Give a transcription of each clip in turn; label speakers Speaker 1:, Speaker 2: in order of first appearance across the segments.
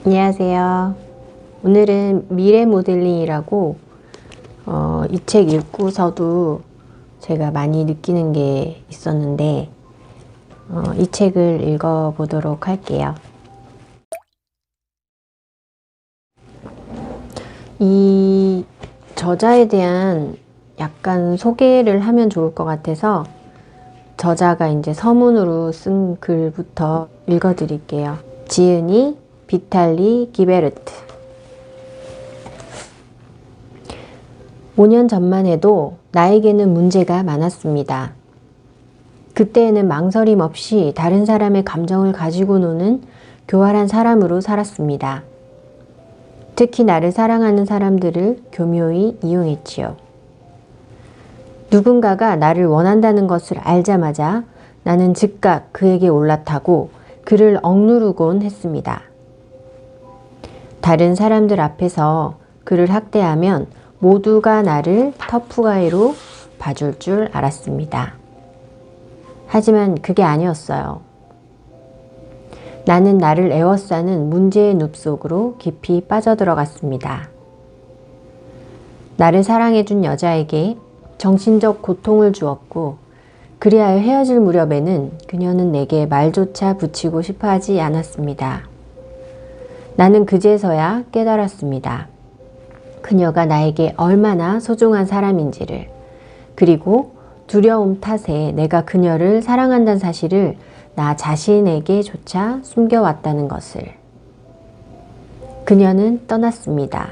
Speaker 1: 안녕하세요. 오늘은 미래 모델링이라고 이 책 읽고서도 제가 많이 느끼는 게 있었는데 이 책을 읽어보도록 할게요. 이 저자에 대한 약간 소개를 하면 좋을 것 같아서 저자가 이제 서문으로 쓴 글부터 읽어드릴게요. 지은이 비탈리 기베르트. 5년 전만 해도 나에게는 문제가 많았습니다. 그때에는 망설임 없이 다른 사람의 감정을 가지고 노는 교활한 사람으로 살았습니다. 특히 나를 사랑하는 사람들을 교묘히 이용했지요. 누군가가 나를 원한다는 것을 알자마자 나는 즉각 그에게 올라타고 그를 억누르곤 했습니다. 다른 사람들 앞에서 그를 학대하면 모두가 나를 터프가이로 봐줄 줄 알았습니다. 하지만 그게 아니었어요. 나는 나를 에워싸는 문제의 늪 속으로 깊이 빠져들어갔습니다. 나를 사랑해준 여자에게 정신적 고통을 주었고 그리하여 헤어질 무렵에는 그녀는 내게 말조차 붙이고 싶어 하지 않았습니다. 나는 그제서야 깨달았습니다. 그녀가 나에게 얼마나 소중한 사람인지를, 그리고 두려움 탓에 내가 그녀를 사랑한다는 사실을 나 자신에게조차 숨겨왔다는 것을. 그녀는 떠났습니다.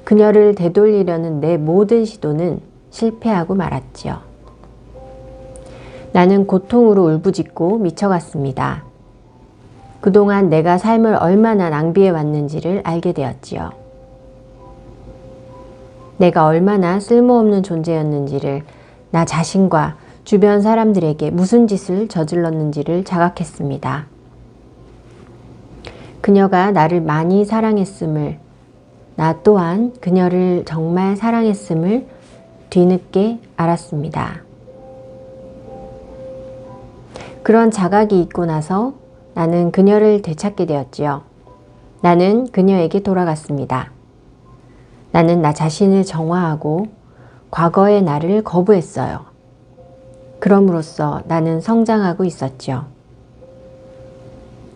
Speaker 1: 그녀를 되돌리려는 내 모든 시도는 실패하고 말았지요. 나는 고통으로 울부짖고 미쳐갔습니다. 그동안 내가 삶을 얼마나 낭비해 왔는지를 알게 되었지요. 내가 얼마나 쓸모없는 존재였는지를, 나 자신과 주변 사람들에게 무슨 짓을 저질렀는지를 자각했습니다. 그녀가 나를 많이 사랑했음을, 나 또한 그녀를 정말 사랑했음을 뒤늦게 알았습니다. 그런 자각이 있고 나서 나는 그녀를 되찾게 되었지요. 나는 그녀에게 돌아갔습니다. 나는 나 자신을 정화하고 과거의 나를 거부했어요. 그럼으로써 나는 성장하고 있었죠.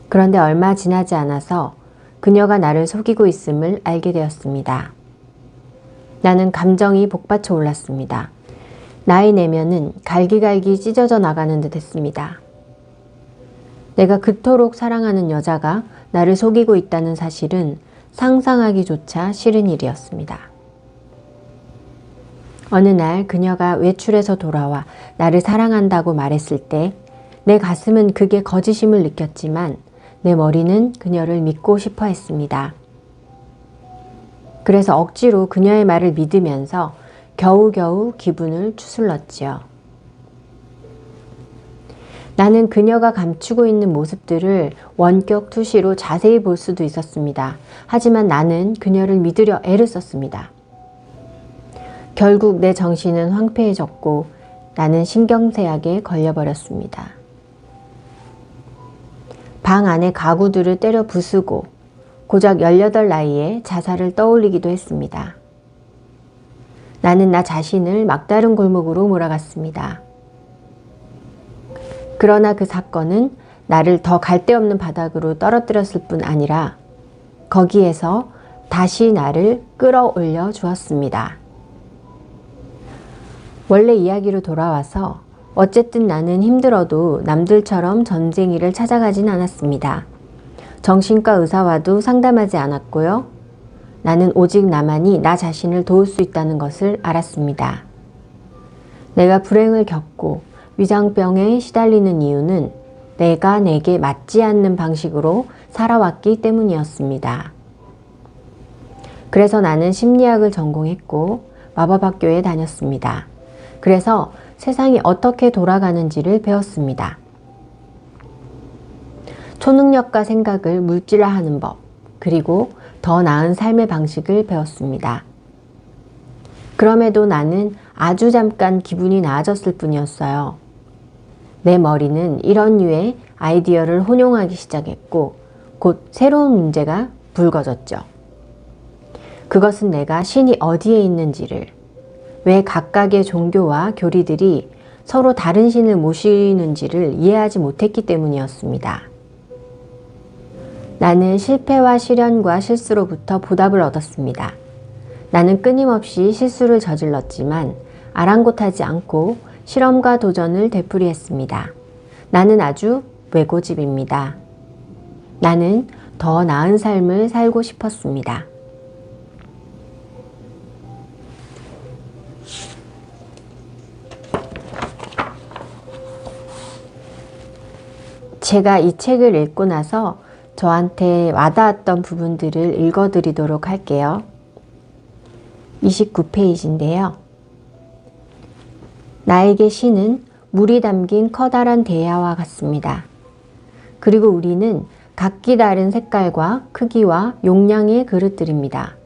Speaker 1: 그런데 얼마 지나지 않아서 그녀가 나를 속이고 있음을 알게 되었습니다. 나는 감정이 복받쳐 올랐습니다. 나의 내면은 갈기갈기 찢어져 나가는 듯 했습니다. 내가 그토록 사랑하는 여자가 나를 속이고 있다는 사실은 상상하기조차 싫은 일이었습니다. 어느 날 그녀가 외출해서 돌아와 나를 사랑한다고 말했을 때 내 가슴은 그게 거짓임을 느꼈지만 내 머리는 그녀를 믿고 싶어 했습니다. 그래서 억지로 그녀의 말을 믿으면서 겨우겨우 기분을 추슬렀지요. 나는 그녀가 감추고 있는 모습들을 원격 투시로 자세히 볼 수도 있었습니다. 하지만 나는 그녀를 믿으려 애를 썼습니다. 결국 내 정신은 황폐해졌고 나는 신경쇠약에 걸려버렸습니다. 방 안의 가구들을 때려 부수고 고작 18 나이에 자살을 떠올리기도 했습니다. 나는 나 자신을 막다른 골목으로 몰아갔습니다. 그러나 그 사건은 나를 더 갈데없는 바닥으로 떨어뜨렸을 뿐 아니라 거기에서 다시 나를 끌어올려 주었습니다. 원래 이야기로 돌아와서 어쨌든 나는 힘들어도 남들처럼 전쟁이를 찾아가진 않았습니다. 정신과 의사와도 상담하지 않았고요. 나는 오직 나만이 나 자신을 도울 수 있다는 것을 알았습니다. 내가 불행을 겪고 위장병에 시달리는 이유는 내가 내게 맞지 않는 방식으로 살아왔기 때문이었습니다. 그래서 나는 심리학을 전공했고 마법학교에 다녔습니다. 그래서 세상이 어떻게 돌아가는지를 배웠습니다. 초능력과 생각을 물질화하는 법, 그리고 더 나은 삶의 방식을 배웠습니다. 그럼에도 나는 아주 잠깐 기분이 나아졌을 뿐이었어요. 내 머리는 이런 류의 아이디어를 혼용하기 시작했고 곧 새로운 문제가 불거졌죠. 그것은 내가 신이 어디에 있는지를, 왜 각각의 종교와 교리들이 서로 다른 신을 모시는지를 이해하지 못했기 때문이었습니다. 나는 실패와 시련과 실수로부터 보답을 얻었습니다. 나는 끊임없이 실수를 저질렀지만 아랑곳하지 않고 실험과 도전을 되풀이했습니다. 나는 아주 외고집입니다. 나는 더 나은 삶을 살고 싶었습니다. 제가 이 책을 읽고 나서 저한테 와닿았던 부분들을 읽어드리도록 할게요. 29페이지인데요. 나에게 신은 물이 담긴 커다란 대야와 같습니다. 그리고 우리는 각기 다른 색깔과 크기와 용량의 그릇들입니다.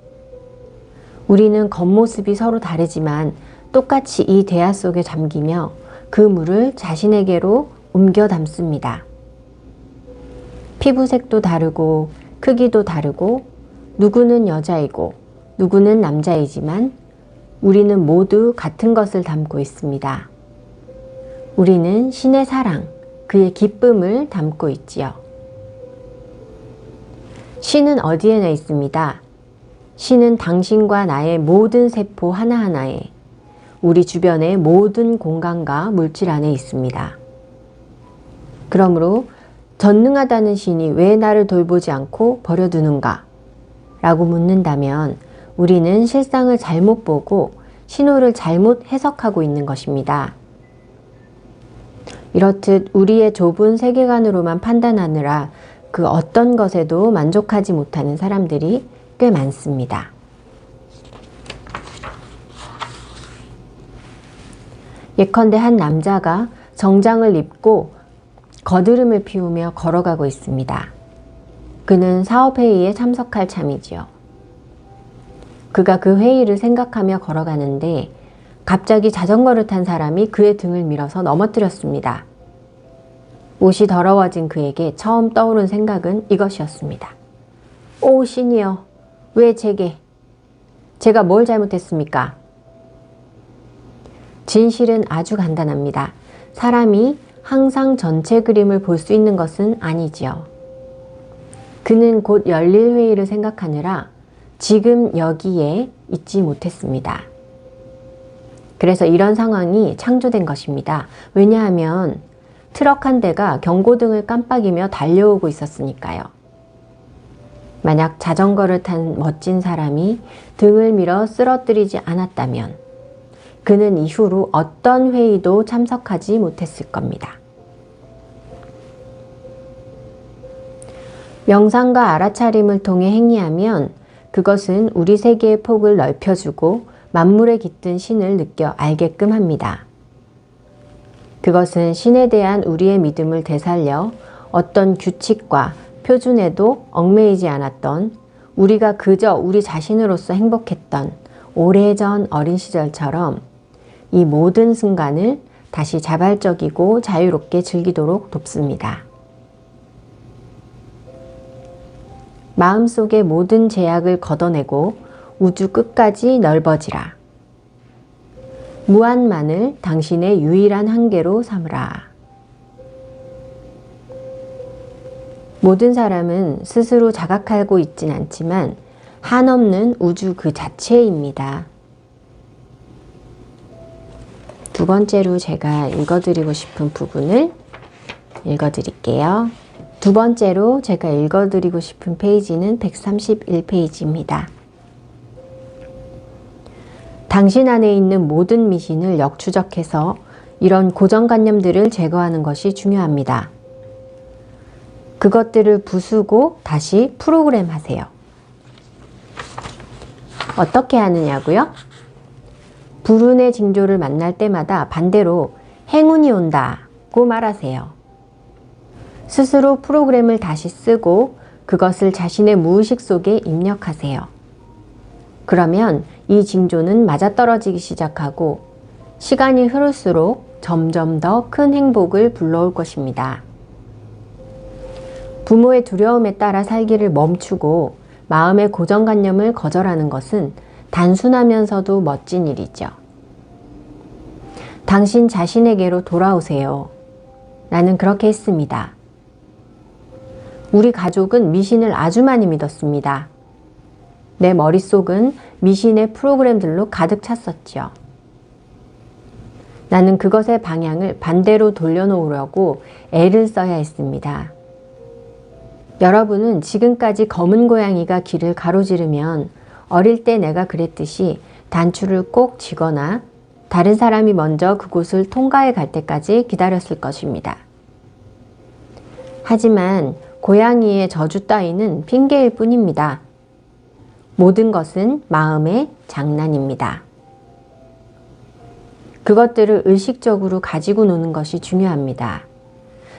Speaker 1: 우리는 겉모습이 서로 다르지만 똑같이 이 대야 속에 잠기며 그 물을 자신에게로 옮겨 담습니다. 피부색도 다르고 크기도 다르고 누구는 여자이고 누구는 남자이지만 우리는 모두 같은 것을 담고 있습니다. 우리는 신의 사랑, 그의 기쁨을 담고 있지요. 신은 어디에나 있습니다. 신은 당신과 나의 모든 세포 하나하나에, 우리 주변의 모든 공간과 물질 안에 있습니다. 그러므로 전능하다는 신이 왜 나를 돌보지 않고 버려두는가? 라고 묻는다면 우리는 실상을 잘못 보고 신호를 잘못 해석하고 있는 것입니다. 이렇듯 우리의 좁은 세계관으로만 판단하느라 그 어떤 것에도 만족하지 못하는 사람들이 꽤 많습니다. 예컨대 한 남자가 정장을 입고 거드름을 피우며 걸어가고 있습니다. 그는 사업회의에 참석할 참이지요. 그가 그 회의를 생각하며 걸어가는데 갑자기 자전거를 탄 사람이 그의 등을 밀어서 넘어뜨렸습니다. 옷이 더러워진 그에게 처음 떠오른 생각은 이것이었습니다. 오 신이여, 왜 제가 뭘 잘못했습니까? 진실은 아주 간단합니다. 사람이 항상 전체 그림을 볼 수 있는 것은 아니지요. 그는 곧 열릴 회의를 생각하느라 지금 여기에 있지 못했습니다. 그래서 이런 상황이 창조된 것입니다. 왜냐하면 트럭 한 대가 경고등을 깜빡이며 달려오고 있었으니까요. 만약 자전거를 탄 멋진 사람이 등을 밀어 쓰러뜨리지 않았다면 그는 이후로 어떤 회의도 참석하지 못했을 겁니다. 명상과 알아차림을 통해 행위하면 그것은 우리 세계의 폭을 넓혀주고 만물에 깃든 신을 느껴 알게끔 합니다. 그것은 신에 대한 우리의 믿음을 되살려 어떤 규칙과 표준에도 얽매이지 않았던, 우리가 그저 우리 자신으로서 행복했던 오래전 어린 시절처럼 이 모든 순간을 다시 자발적이고 자유롭게 즐기도록 돕습니다. 마음속의 모든 제약을 걷어내고 우주 끝까지 넓어지라. 무한만을 당신의 유일한 한계로 삼으라. 모든 사람은 스스로 자각하고 있진 않지만 한없는 우주 그 자체입니다. 두 번째로 제가 읽어드리고 싶은 부분을 읽어드릴게요. 두 번째로 제가 읽어드리고 싶은 페이지는 131페이지입니다. 당신 안에 있는 모든 미신을 역추적해서 이런 고정관념들을 제거하는 것이 중요합니다. 그것들을 부수고 다시 프로그램하세요. 어떻게 하느냐고요? 불운의 징조를 만날 때마다 반대로 행운이 온다고 말하세요. 스스로 프로그램을 다시 쓰고 그것을 자신의 무의식 속에 입력하세요. 그러면 이 징조는 맞아떨어지기 시작하고 시간이 흐를수록 점점 더 큰 행복을 불러올 것입니다. 부모의 두려움에 따라 살기를 멈추고 마음의 고정관념을 거절하는 것은 단순하면서도 멋진 일이죠. 당신 자신에게로 돌아오세요. 나는 그렇게 했습니다. 우리 가족은 미신을 아주 많이 믿었습니다. 내 머릿속은 미신의 프로그램들로 가득 찼었죠. 나는 그것의 방향을 반대로 돌려놓으려고 애를 써야 했습니다. 여러분은 지금까지 검은 고양이가 길을 가로지르면 어릴 때 내가 그랬듯이 단추를 꼭 쥐거나 다른 사람이 먼저 그곳을 통과해 갈 때까지 기다렸을 것입니다. 하지만 고양이의 저주 따위는 핑계일 뿐입니다. 모든 것은 마음의 장난입니다. 그것들을 의식적으로 가지고 노는 것이 중요합니다.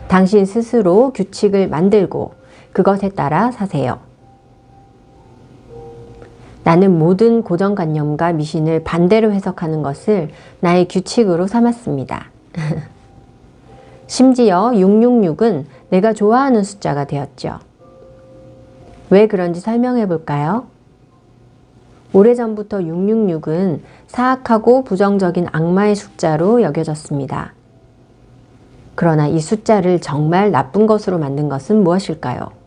Speaker 1: 당신 스스로 규칙을 만들고 그것에 따라 사세요. 나는 모든 고정관념과 미신을 반대로 해석하는 것을 나의 규칙으로 삼았습니다. 심지어 666은 내가 좋아하는 숫자가 되었죠. 왜 그런지 설명해 볼까요? 오래전부터 666은 사악하고 부정적인 악마의 숫자로 여겨졌습니다. 그러나 이 숫자를 정말 나쁜 것으로 만든 것은 무엇일까요?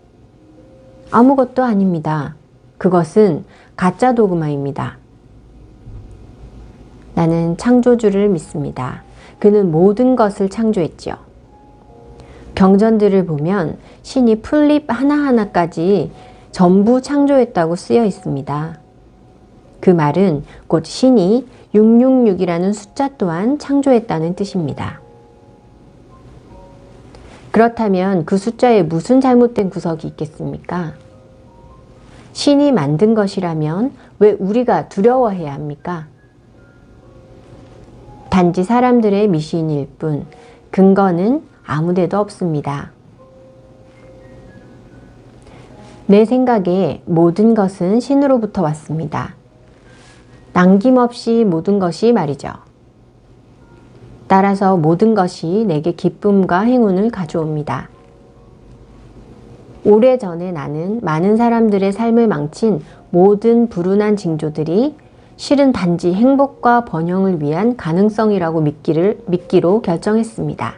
Speaker 1: 아무것도 아닙니다. 그것은 가짜 도그마입니다. 나는 창조주를 믿습니다. 그는 모든 것을 창조했지요. 경전들을 보면 신이 풀잎 하나하나까지 전부 창조했다고 쓰여 있습니다. 그 말은 곧 신이 666이라는 숫자 또한 창조했다는 뜻입니다. 그렇다면 그 숫자에 무슨 잘못된 구석이 있겠습니까? 신이 만든 것이라면 왜 우리가 두려워해야 합니까? 단지 사람들의 미신일 뿐 근거는 아무데도 없습니다. 내 생각에 모든 것은 신으로부터 왔습니다. 남김없이 모든 것이 말이죠. 따라서 모든 것이 내게 기쁨과 행운을 가져옵니다. 오래전에 나는 많은 사람들의 삶을 망친 모든 불운한 징조들이 실은 단지 행복과 번영을 위한 가능성이라고 믿기로 결정했습니다.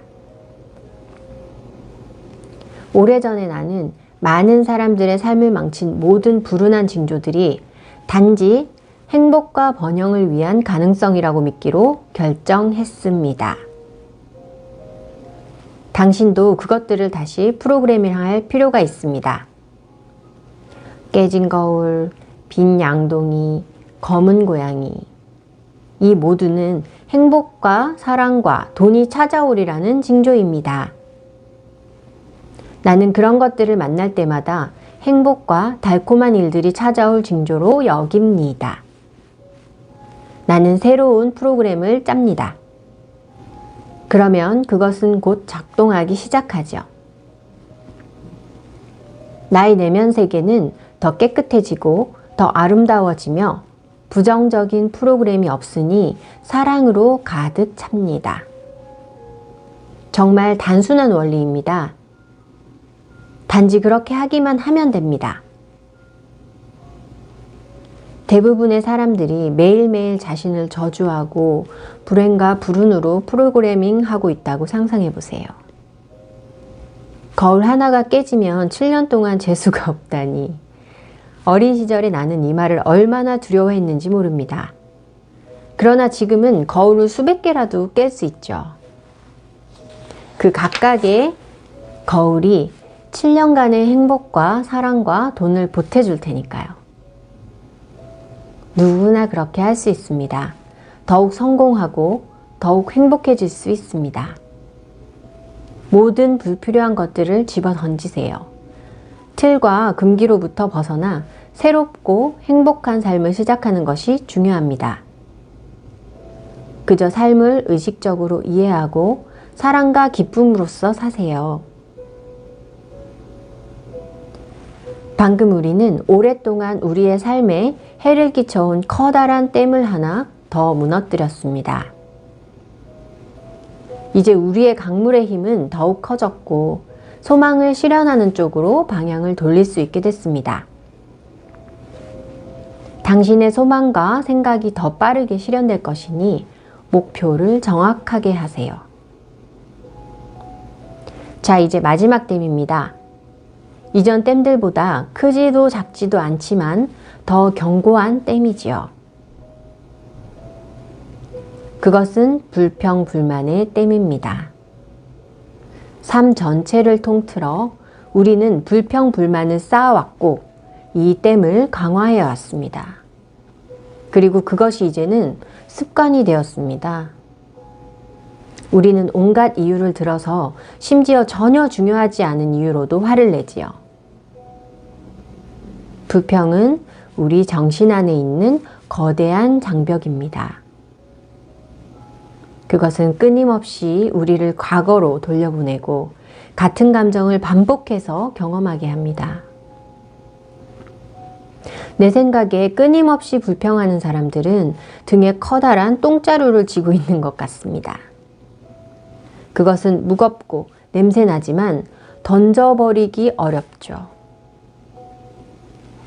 Speaker 1: 오래전에 나는 많은 사람들의 삶을 망친 모든 불운한 징조들이 단지 행복과 번영을 위한 가능성이라고 믿기로 결정했습니다. 당신도 그것들을 다시 프로그래밍할 필요가 있습니다. 깨진 거울, 빈 양동이, 검은 고양이. 이 모두는 행복과 사랑과 돈이 찾아오리라는 징조입니다. 나는 그런 것들을 만날 때마다 행복과 달콤한 일들이 찾아올 징조로 여깁니다. 나는 새로운 프로그램을 짭니다. 그러면 그것은 곧 작동하기 시작하죠. 나의 내면 세계는 더 깨끗해지고 더 아름다워지며 부정적인 프로그램이 없으니 사랑으로 가득 찹니다. 정말 단순한 원리입니다. 단지 그렇게 하기만 하면 됩니다. 대부분의 사람들이 매일매일 자신을 저주하고 불행과 불운으로 프로그래밍하고 있다고 상상해 보세요. 거울 하나가 깨지면 7년 동안 재수가 없다니. 어린 시절에 나는 이 말을 얼마나 두려워했는지 모릅니다. 그러나 지금은 거울을 수백 개라도 깰 수 있죠. 그 각각의 거울이 7년간의 행복과 사랑과 돈을 보태줄 테니까요. 누구나 그렇게 할 수 있습니다. 더욱 성공하고 더욱 행복해질 수 있습니다. 모든 불필요한 것들을 집어 던지세요. 틀과 금기로부터 벗어나 새롭고 행복한 삶을 시작하는 것이 중요합니다. 그저 삶을 의식적으로 이해하고 사랑과 기쁨으로써 사세요. 방금 우리는 오랫동안 우리의 삶에 해를 끼쳐온 커다란 댐을 하나 더 무너뜨렸습니다. 이제 우리의 강물의 힘은 더욱 커졌고 소망을 실현하는 쪽으로 방향을 돌릴 수 있게 됐습니다. 당신의 소망과 생각이 더 빠르게 실현될 것이니 목표를 정확하게 하세요. 자, 이제 마지막 댐입니다. 이전 댐들보다 크지도 작지도 않지만 더 견고한 댐이지요. 그것은 불평불만의 댐입니다. 삶 전체를 통틀어 우리는 불평불만을 쌓아왔고 이 댐을 강화해 왔습니다. 그리고 그것이 이제는 습관이 되었습니다. 우리는 온갖 이유를 들어서 심지어 전혀 중요하지 않은 이유로도 화를 내지요. 불평은 우리 정신 안에 있는 거대한 장벽입니다. 그것은 끊임없이 우리를 과거로 돌려보내고 같은 감정을 반복해서 경험하게 합니다. 내 생각에 끊임없이 불평하는 사람들은 등에 커다란 똥자루를 쥐고 있는 것 같습니다. 그것은 무겁고 냄새나지만 던져버리기 어렵죠.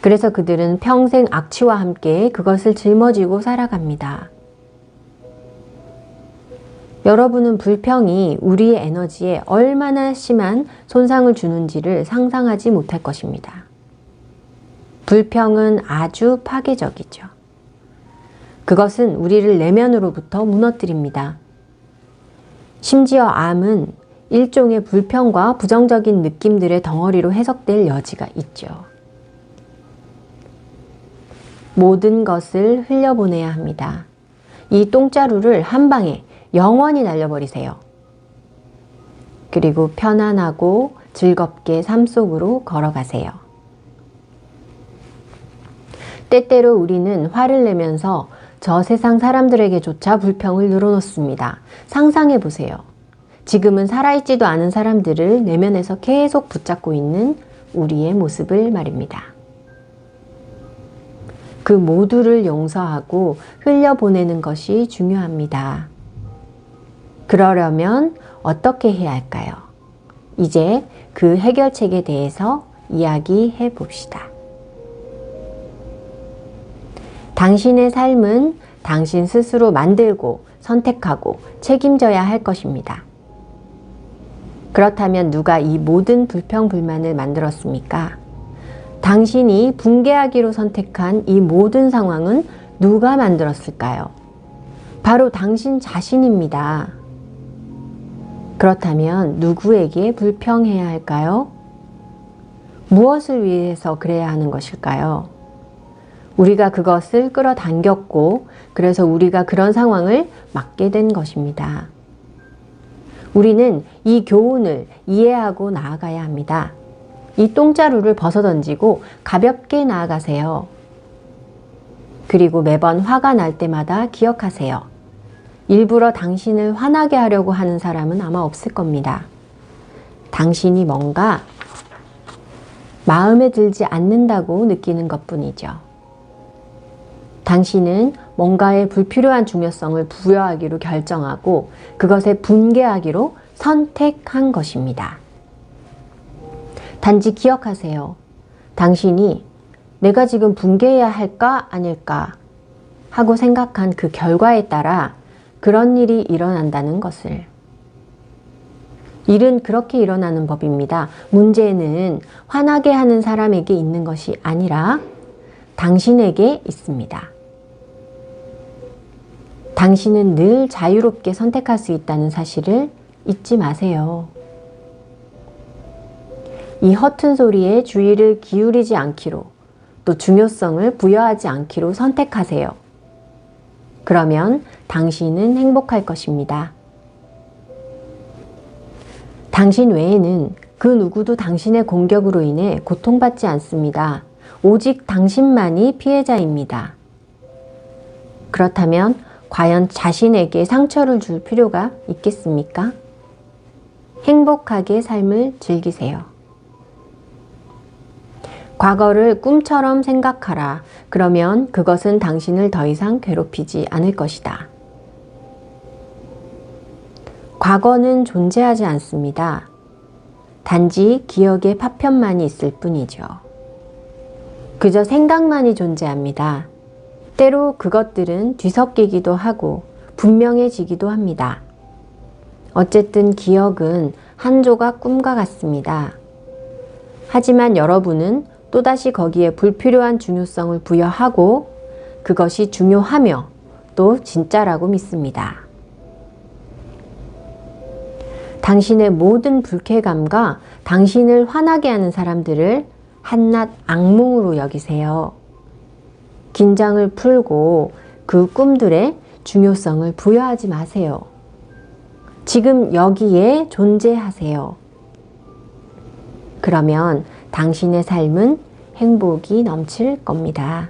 Speaker 1: 그래서 그들은 평생 악취와 함께 그것을 짊어지고 살아갑니다. 여러분은 불평이 우리의 에너지에 얼마나 심한 손상을 주는지를 상상하지 못할 것입니다. 불평은 아주 파괴적이죠. 그것은 우리를 내면으로부터 무너뜨립니다. 심지어 암은 일종의 불평과 부정적인 느낌들의 덩어리로 해석될 여지가 있죠. 모든 것을 흘려보내야 합니다. 이 똥자루를 한 방에 영원히 날려버리세요. 그리고 편안하고 즐겁게 삶 속으로 걸어가세요. 때때로 우리는 화를 내면서 저 세상 사람들에게조차 불평을 늘어놓습니다. 상상해 보세요. 지금은 살아있지도 않은 사람들을 내면에서 계속 붙잡고 있는 우리의 모습을 말입니다. 그 모두를 용서하고 흘려보내는 것이 중요합니다. 그러려면 어떻게 해야 할까요? 이제 그 해결책에 대해서 이야기해 봅시다. 당신의 삶은 당신 스스로 만들고 선택하고 책임져야 할 것입니다. 그렇다면 누가 이 모든 불평불만을 만들었습니까? 당신이 붕괴하기로 선택한 이 모든 상황은 누가 만들었을까요? 바로 당신 자신입니다. 그렇다면 누구에게 불평해야 할까요? 무엇을 위해서 그래야 하는 것일까요? 우리가 그것을 끌어당겼고 그래서 우리가 그런 상황을 맞게 된 것입니다. 우리는 이 교훈을 이해하고 나아가야 합니다. 이 똥자루를 벗어던지고 가볍게 나아가세요. 그리고 매번 화가 날 때마다 기억하세요. 일부러 당신을 화나게 하려고 하는 사람은 아마 없을 겁니다. 당신이 뭔가 마음에 들지 않는다고 느끼는 것뿐이죠. 당신은 뭔가에 불필요한 중요성을 부여하기로 결정하고 그것에 분개하기로 선택한 것입니다. 단지 기억하세요. 당신이 내가 지금 분개해야 할까 아닐까 하고 생각한 그 결과에 따라 그런 일이 일어난다는 것을. 일은 그렇게 일어나는 법입니다. 문제는 화나게 하는 사람에게 있는 것이 아니라 당신에게 있습니다. 당신은 늘 자유롭게 선택할 수 있다는 사실을 잊지 마세요. 이 허튼 소리에 주의를 기울이지 않기로, 또 중요성을 부여하지 않기로 선택하세요. 그러면 당신은 행복할 것입니다. 당신 외에는 그 누구도 당신의 공격으로 인해 고통받지 않습니다. 오직 당신만이 피해자입니다. 그렇다면 과연 자신에게 상처를 줄 필요가 있겠습니까? 행복하게 삶을 즐기세요. 과거를 꿈처럼 생각하라. 그러면 그것은 당신을 더 이상 괴롭히지 않을 것이다. 과거는 존재하지 않습니다. 단지 기억의 파편만이 있을 뿐이죠. 그저 생각만이 존재합니다. 때로 그것들은 뒤섞이기도 하고 분명해지기도 합니다. 어쨌든 기억은 한 조각 꿈과 같습니다. 하지만 여러분은 또다시 거기에 불필요한 중요성을 부여하고 그것이 중요하며 또 진짜라고 믿습니다. 당신의 모든 불쾌감과 당신을 화나게 하는 사람들을 한낱 악몽으로 여기세요. 긴장을 풀고 그 꿈들의 중요성을 부여하지 마세요. 지금 여기에 존재하세요. 그러면 당신의 삶은 행복이 넘칠 겁니다.